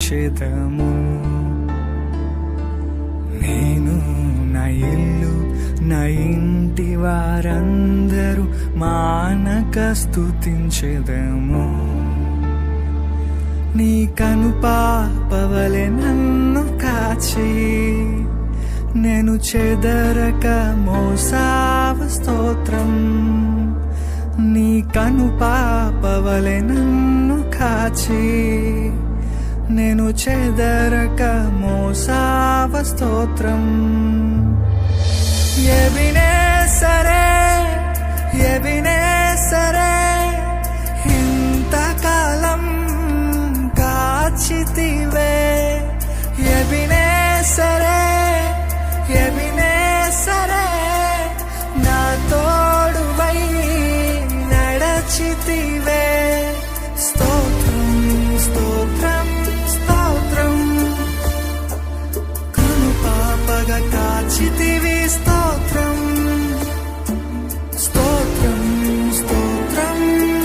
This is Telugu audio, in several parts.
స్తుతించెదము. నేను నా ఇల్లు నా ఇంటి వారందరూ మానక స్తుతించెదము. నీ కనుపాపవలె నన్ను కాచి నేను చెదరక మోసావ స్తోత్రం. నీ కనుపాపవలె నన్ను కాచి నేను చెదరక మోసావ స్తోత్రం. ఎబినేసరే ఎబినేసరే ఇంతకాలం కాచితివే. ఎబినేసరే ఎబినేసరే నా తోడువై నడచితివే. స్తోత్రం స్తోత్రం స్తోత్రం కనుపాపగా కాచితివి. స్తోత్రం స్తోత్రం స్తోత్రం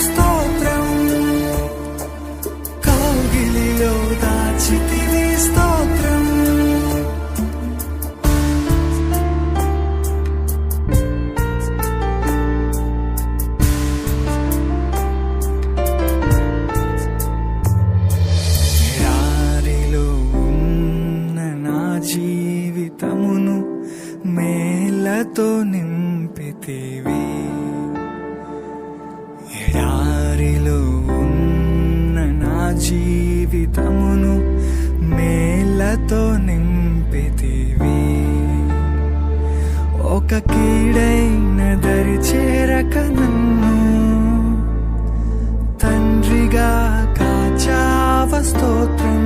స్తోత్రం కౌగిలిలో దాచితివి. స్తోత్రం ఎడారిలో ఉన్న నా జీవితమును మేలతో నింపితివి. ఎడారిలో ఉన్న నా జీవితమును మేలతో నింపితివి. ఒక కీడైన దరి చేరక నన్ను తండ్రిగా కాచావ. స్తోత్రం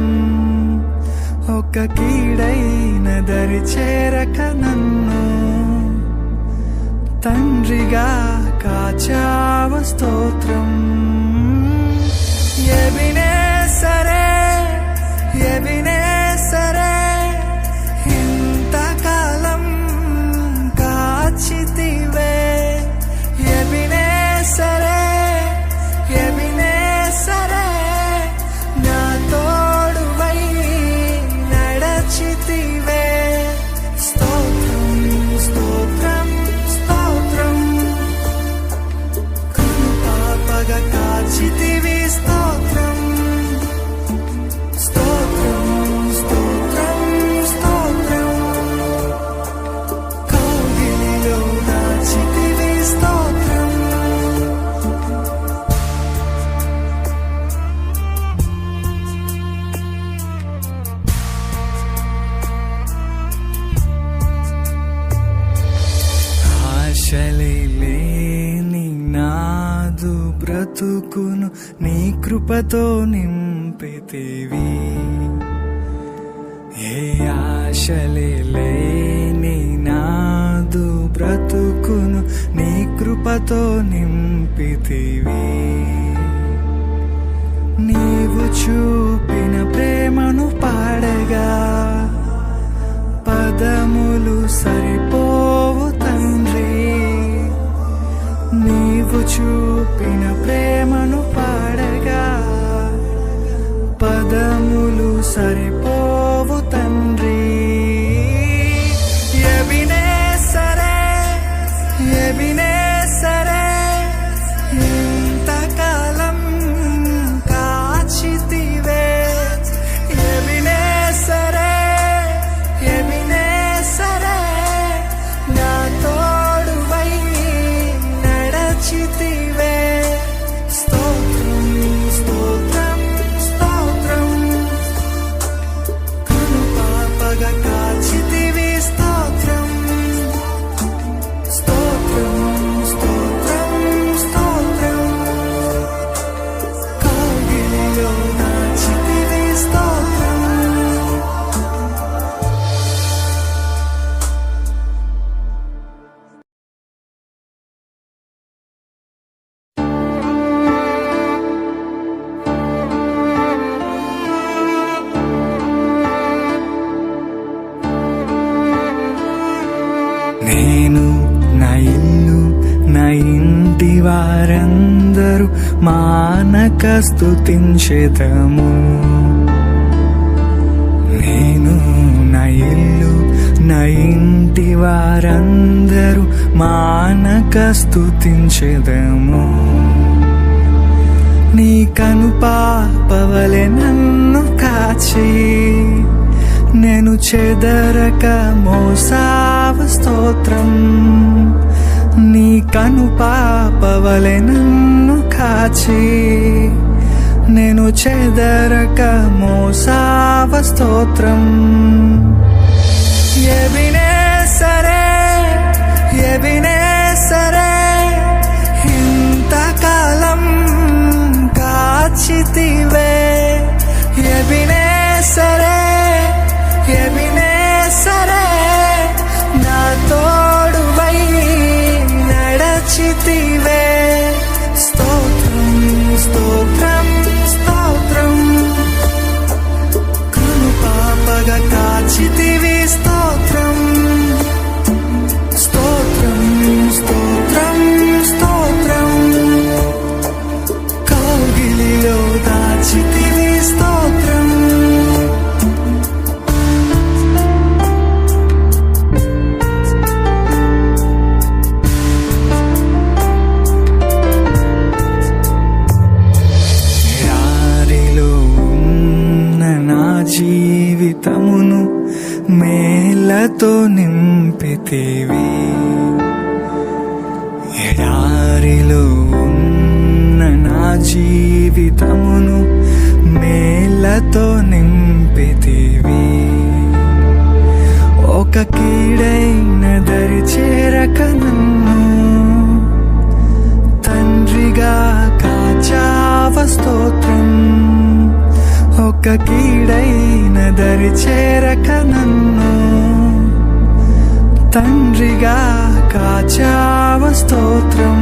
ఒక కీడైన దరి చేరక నన్ను తండ్రిగా కాచావ. స్తోత్రం ఎబినేసరే ఎబినేసరే ఇంతకాలం కాచితివే. ఎబినేసరే ఎబినేసరే నా తోడువై నడచితివే. స్తోత్రం స్తోత్రం స్తోత్రం కనుపాపగా కాచితివి. స్తోత్రం స్తోత్రం స్తోత్రం స్తోత్రం కౌగిలిలో దాచితివి. స్తోత్రం ఆశలేని నాదు బ్రతుకును నీ కృపతో నింపితివి. ఏ ఆశలేని నాదు బ్రతుకును నీ కృపతో నింపితివి. నీవు చూపిన ప్రేమను పాడగా పదములు సరిపోవు తండ్రి. నీవు చూపిన ప్రేమను పాడగా పదములు సరిపోవు తండ్రి. ఎబినేసరే ఎబినేసరే ఇంతకాలం కాచితివే. ఎబినేసరే ఎబినేసరే నా తోడువై నడచితివే. స్తోత్రం స్తోత్రం స్తోత్రం కనుపాపగా కాచితివి. స్తోత్రం స్తోత్రం స్తోత్రం స్తోత్రం కౌగిలిలో దాచితివి. స్తోత్రం నేను నా ఇల్లు నా ఇంటి వారందరూ మానక స్తుతించెదము. వారందరూ మానక స్తుతించెదము. నీ కనుపాపవలె నన్ను కాచి నేను చెదరక మోసావ స్తోత్రం. నీ కనుపాపవలె నన్ను కాచి నేను చెదరక మోసావ స్తోత్రం. ఎబినేసరే ఎబినేసరే ఇంతకాలం కాచితివే. ఎబినేసరే ఎబినేసరే నా తోడువై నడచితివే. స్తోత్రం స్తోత్రం స్తోత్రం కనుపాపగా కాచితివి. స్తోత్రం స్తోత్రం స్తోత్రం స్తోత్రం కౌగిలిలో దాచితివి. స్తోత్రం ఎడారిలో ఉన్న నా జీవితమును మేలతో నింపితివి. ఎడారిలో ఉన్న నా జీవితమును మేలతో నింపితివి. ఒక కీడైన దరి చేరక నన్ను తండ్రిగా కాచావ. స్తోత్రం ఒక కీడైన దరి చేరక నన్ను తండ్రిగా కాచావ. స్తోత్రం